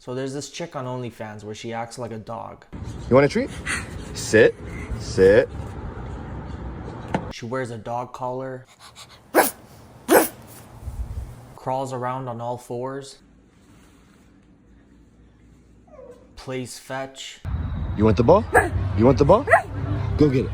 So there's this chick on Onlyfans where she acts like a dog. You want a treat? Sit. Sit. She wears a dog collar, crawls around on all fours, plays fetch. You want the ball? You want the ball? Go get it.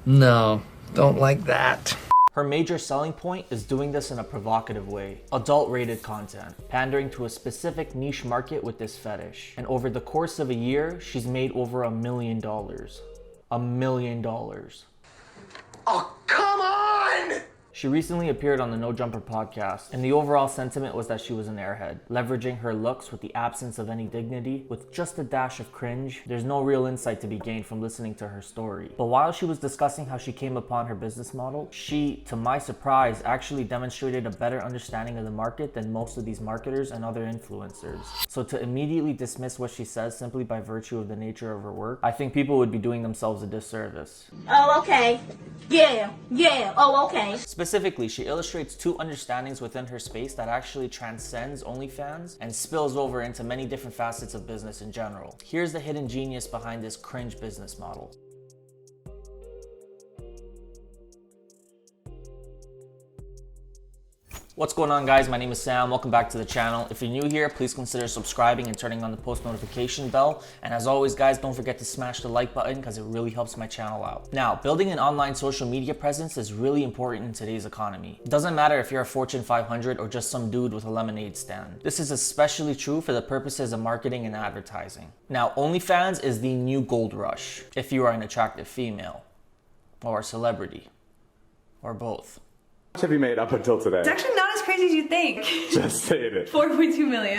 No, don't like that. Her major selling point is doing this in a provocative way. Adult-rated content, pandering to a specific niche market with this fetish. And over the course of a year, she's made over $1 million. $1 million. Oh, come on! She recently appeared on the No Jumper podcast, and the overall sentiment was that she was an airhead, leveraging her looks with the absence of any dignity, with just a dash of cringe. There's no real insight to be gained from listening to her story. But while she was discussing how she came upon her business model, she, to my surprise, actually demonstrated a better understanding of the market than most of these marketers and other influencers. So to immediately dismiss what she says simply by virtue of the nature of her work, I think people would be doing themselves a disservice. Oh, okay. Yeah. Oh, okay. Specifically, she illustrates two understandings within her space that actually transcends OnlyFans and spills over into many different facets of business in general. Here's the hidden genius behind this cringe business model. What's going on, guys? My name is Sam. Welcome back to the channel. If you're new here, please consider subscribing and turning on the post notification bell. And as always, guys, don't forget to smash the like button because it really helps my channel out. Now, building an online social media presence is really important in today's economy. It doesn't matter if you're a Fortune 500 or just some dude with a lemonade stand. This is especially true for the purposes of marketing and advertising. Now, OnlyFans is the new gold rush if you are an attractive female or a celebrity or both. How much have you made up until today? It's actually not as crazy as you think. Just saying it. 4.2 million.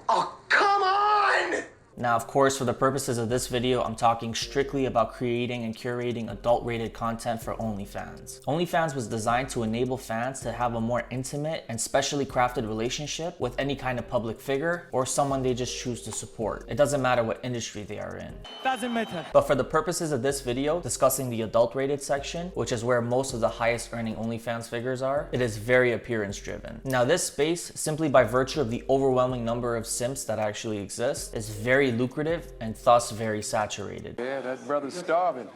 Oh, come on! Now, of course, for the purposes of this video, I'm talking strictly about creating and curating adult-rated content for OnlyFans. OnlyFans was designed to enable fans to have a more intimate and specially crafted relationship with any kind of public figure or someone they just choose to support. It doesn't matter what industry they are in. Doesn't matter. But for the purposes of this video, discussing the adult-rated section, which is where most of the highest earning OnlyFans figures are, it is very appearance-driven. Now, this space, simply by virtue of the overwhelming number of simps that actually exist, is very lucrative and thus very saturated. Yeah, that brother's starving.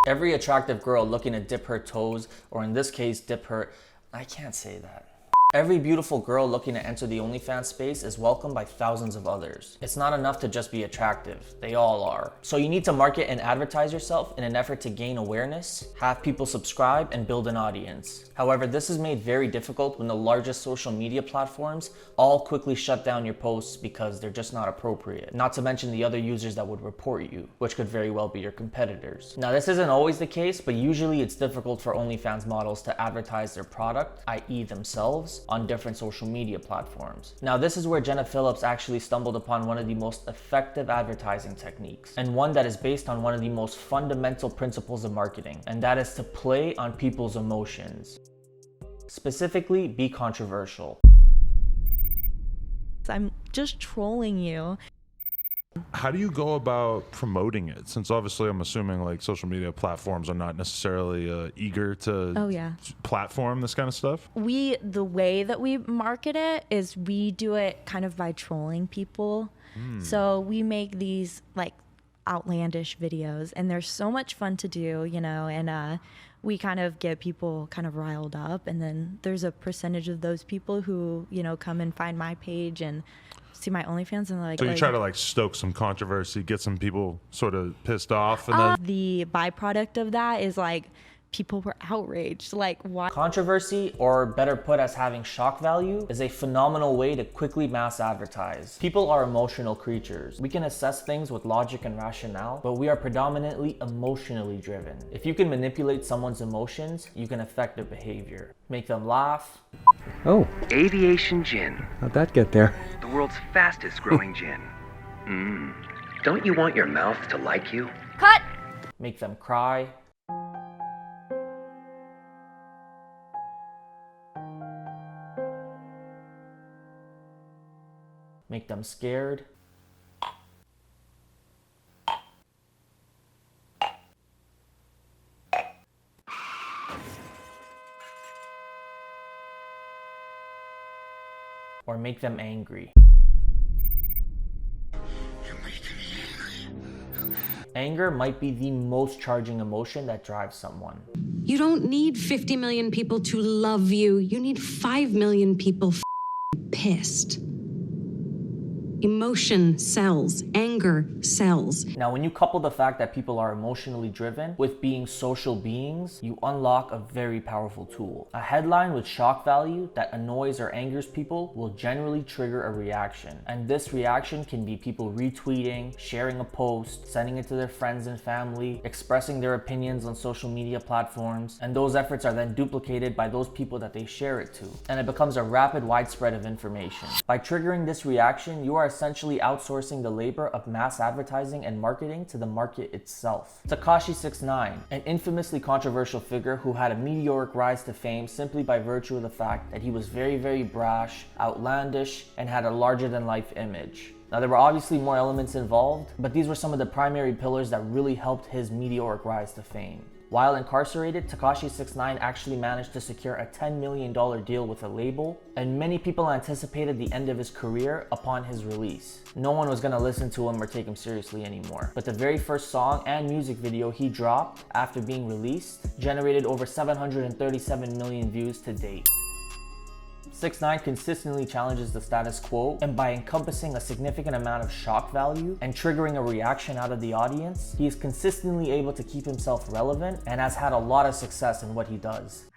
Every attractive girl looking to dip her toes, or in this case, I can't say that. Every beautiful girl looking to enter the OnlyFans space is welcomed by thousands of others. It's not enough to just be attractive. They all are. So you need to market and advertise yourself in an effort to gain awareness, have people subscribe, and build an audience. However, this is made very difficult when the largest social media platforms all quickly shut down your posts because they're just not appropriate. Not to mention the other users that would report you, which could very well be your competitors. Now, this isn't always the case, but usually it's difficult for OnlyFans models to advertise their product, i.e. themselves, on different social media platforms. Now, this is where Jenna Phillips actually stumbled upon one of the most effective advertising techniques, and one that is based on one of the most fundamental principles of marketing, and that is to play on people's emotions. Specifically, be controversial. I'm just trolling you. How do you go about promoting it? Since obviously I'm assuming like social media platforms are not necessarily eager to platform this kind of stuff. The way that we market it is we do it kind of by trolling people. So we make these like outlandish videos and they're so much fun to do, you know, and we kind of get people kind of riled up, and then there's a percentage of those people who, you know, come and find my page and see my OnlyFans and like. So you try to like stoke some controversy, get some people sort of pissed off, and then the byproduct of that is like people were outraged. Like, why? Controversy, or better put as having shock value, is a phenomenal way to quickly mass advertise. People are emotional creatures. We can assess things with logic and rationale, but we are predominantly emotionally driven. If you can manipulate someone's emotions, you can affect their behavior. Make them laugh. Oh, Aviation gin. how'd that get there? The world's fastest growing gin. Don't you want your mouth to like you? Cut! Make them cry. Make them scared. Or make them angry. Anger might be the most charging emotion that drives someone. You don't need 50 million people to love you. You need 5 million people pissed. Emotion sells. Anger sells. Now, when you couple the fact that people are emotionally driven with being social beings, you unlock a very powerful tool. A headline with shock value that annoys or angers people will generally trigger a reaction. And this reaction can be people retweeting, sharing a post, sending it to their friends and family, expressing their opinions on social media platforms, and those efforts are then duplicated by those people that they share it to. And it becomes a rapid widespread of information. By triggering this reaction, you are essentially outsourcing the labor of mass advertising and marketing to the market itself. Tekashi 6ix9ine, an infamously controversial figure who had a meteoric rise to fame simply by virtue of the fact that he was very, very brash, outlandish, and had a larger-than-life image. Now, there were obviously more elements involved, but these were some of the primary pillars that really helped his meteoric rise to fame. While incarcerated, Tekashi 6ix9ine actually managed to secure a $10 million deal with a label, and many people anticipated the end of his career upon his release. No one was gonna listen to him or take him seriously anymore. But the very first song and music video he dropped after being released generated over 737 million views to date. 6ix9ine consistently challenges the status quo, and by encompassing a significant amount of shock value and triggering a reaction out of the audience, he is consistently able to keep himself relevant and has had a lot of success in what he does.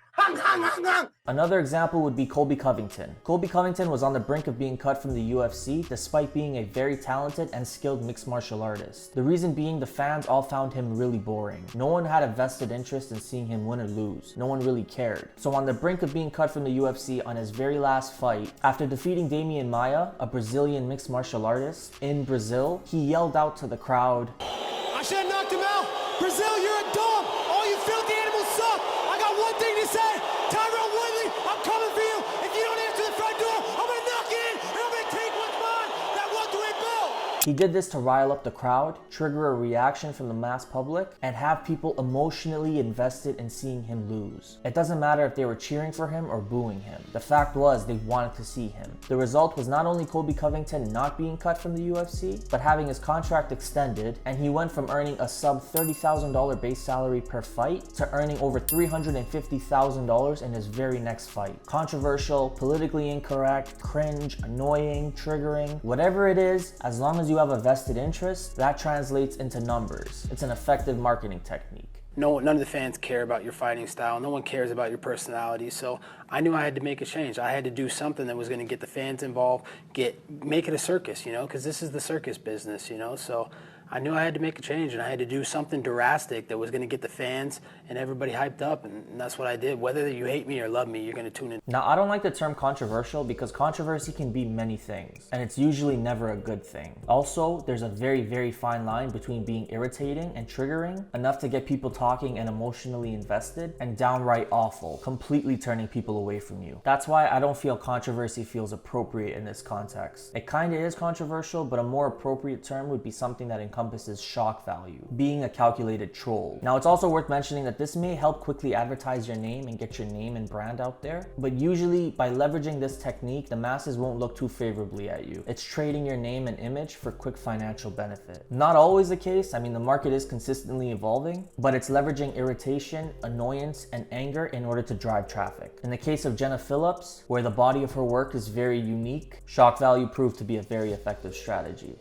Another example would be Colby Covington. Colby Covington was on the brink of being cut from the UFC despite being a very talented and skilled mixed martial artist. The reason being the fans all found him really boring. No one had a vested interest in seeing him win or lose. No one really cared. So on the brink of being cut from the UFC on his very last fight, after defeating Damian Maia, a Brazilian mixed martial artist, in Brazil, he yelled out to the crowd, I should have knocked him out. Brazil, you're a dog. All you filthy animals suck. I got one thing to say. Tyrone Woodley, I'm coming for you. If you don't answer the front door, I'm going to knock it in and I'm going to take what's mine. That welterweight belt. He did this to rile up the crowd, trigger a reaction from the mass public, and have people emotionally invested in seeing him lose. It doesn't matter if they were cheering for him or booing him. The fact was they wanted to see him. The result was not only Colby Covington not being cut from the UFC, but having his contract extended, and he went from earning a sub $30,000 base salary per fight to earning over $350,000 in his very next fight. Controversial, politically incorrect, cringe, annoying, triggering, whatever it is, as long as you have a vested interest, that translates into numbers. It's an effective marketing technique. None of the fans care about your fighting style. No one cares about your personality. So I knew I had to make a change. I had to do something that was going to get the fans involved, make it a circus, because this is the circus business, So I knew I had to make a change, and I had to do something drastic that was going to get the fans and everybody hyped up, and that's what I did. Whether you hate me or love me, you're going to tune in. Now, I don't like the term controversial because controversy can be many things, and it's usually never a good thing. Also, there's a very, very fine line between being irritating and triggering, enough to get people talking and emotionally invested, and downright awful, completely turning people away from you. That's why I don't feel controversy feels appropriate in this context. It kind of is controversial, but a more appropriate term would be something that encompasses shock value, being a calculated troll. Now, it's also worth mentioning that this may help quickly advertise your name and get your name and brand out there, but usually by leveraging this technique, the masses won't look too favorably at you. It's trading your name and image for quick financial benefit. Not always the case. I mean, the market is consistently evolving, but it's leveraging irritation, annoyance, and anger in order to drive traffic. In the case of Jenna Phillips, where the body of her work is very unique, shock value proved to be a very effective strategy.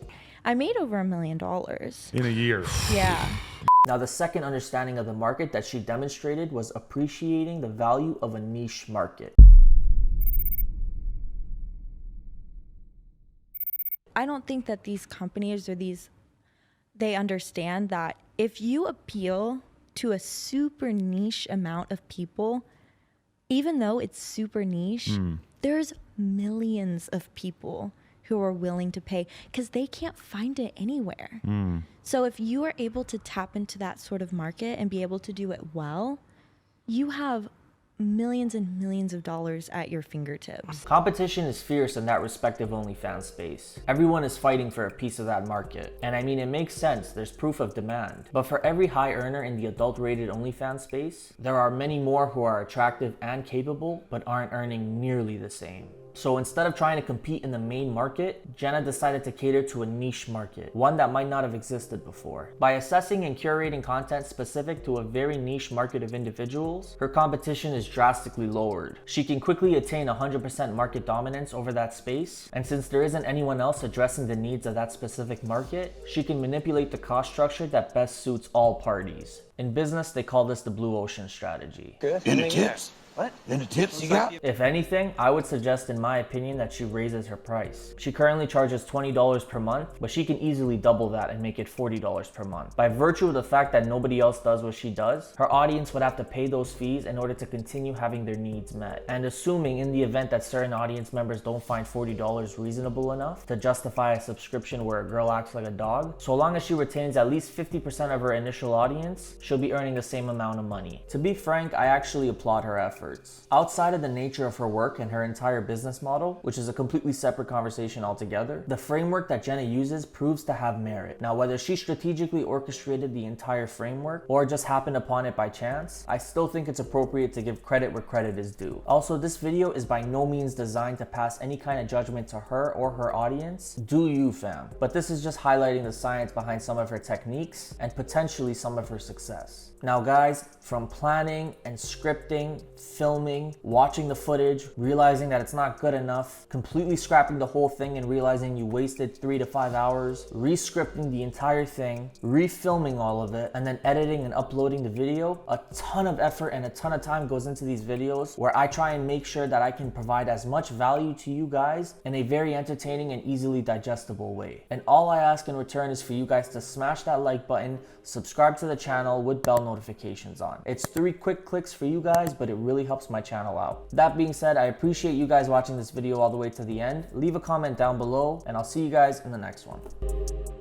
I made over $1 million. In a year. Yeah. Now, the second understanding of the market that she demonstrated was appreciating the value of a niche market. I don't think that these companies they understand that if you appeal to a super niche amount of people, even though it's super niche, there's millions of people who are willing to pay because they can't find it anywhere. So if you are able to tap into that sort of market and be able to do it well, you have millions and millions of dollars at your fingertips. Competition is fierce in that respective OnlyFans space. Everyone is fighting for a piece of that market. And I mean, it makes sense, there's proof of demand. But for every high earner in the adult-rated OnlyFans space, there are many more who are attractive and capable, but aren't earning nearly the same. So instead of trying to compete in the main market, Jenna decided to cater to a niche market, one that might not have existed before. By assessing and curating content specific to a very niche market of individuals, her competition is drastically lowered. She can quickly attain 100% market dominance over that space, and since there isn't anyone else addressing the needs of that specific market, she can manipulate the cost structure that best suits all parties. In business, they call this the blue ocean strategy. Good. Any tips? What? Any tips you got? If anything, I would suggest, in my opinion, that she raises her price. She currently charges $20 per month, but she can easily double that and make it $40 per month. By virtue of the fact that nobody else does what she does, her audience would have to pay those fees in order to continue having their needs met. And assuming in the event that certain audience members don't find $40 reasonable enough to justify a subscription where a girl acts like a dog, so long as she retains at least 50% of her initial audience, she'll be earning the same amount of money. To be frank, I actually applaud her efforts. Outside of the nature of her work and her entire business model, which is a completely separate conversation altogether, the framework that Jenna uses proves to have merit. Now, whether she strategically orchestrated the entire framework or just happened upon it by chance, I still think it's appropriate to give credit where credit is due. Also, this video is by no means designed to pass any kind of judgment to her or her audience. Do you, fam? But this is just highlighting the science behind some of her techniques and potentially some of her success. Now guys, from planning and scripting, filming, watching the footage, realizing that it's not good enough, completely scrapping the whole thing and realizing you wasted 3 to 5 hours, re-scripting the entire thing, refilming all of it, and then editing and uploading the video, a ton of effort and a ton of time goes into these videos where I try and make sure that I can provide as much value to you guys in a very entertaining and easily digestible way. And all I ask in return is for you guys to smash that like button, subscribe to the channel with bell notifications on. It's 3 quick clicks for you guys, but it really helps my channel out. That being said, I appreciate you guys watching this video all the way to the end. Leave a comment down below, and I'll see you guys in the next one.